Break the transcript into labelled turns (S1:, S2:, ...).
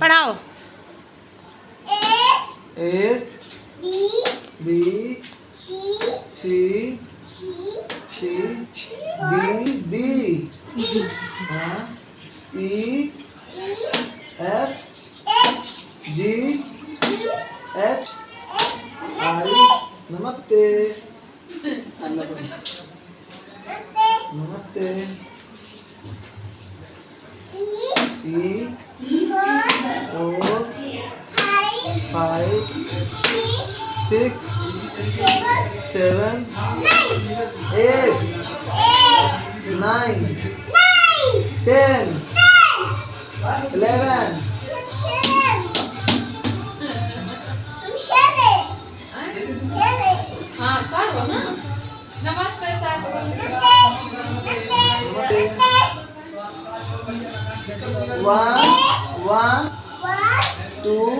S1: पढ़ाओ।
S2: A B C D हाँ E F G H I नमस्ते नमस्ते E 4 5 6 7 8 9 10 11
S3: हाँ सात हो ना। नमस्ते सात हो।
S2: One, 2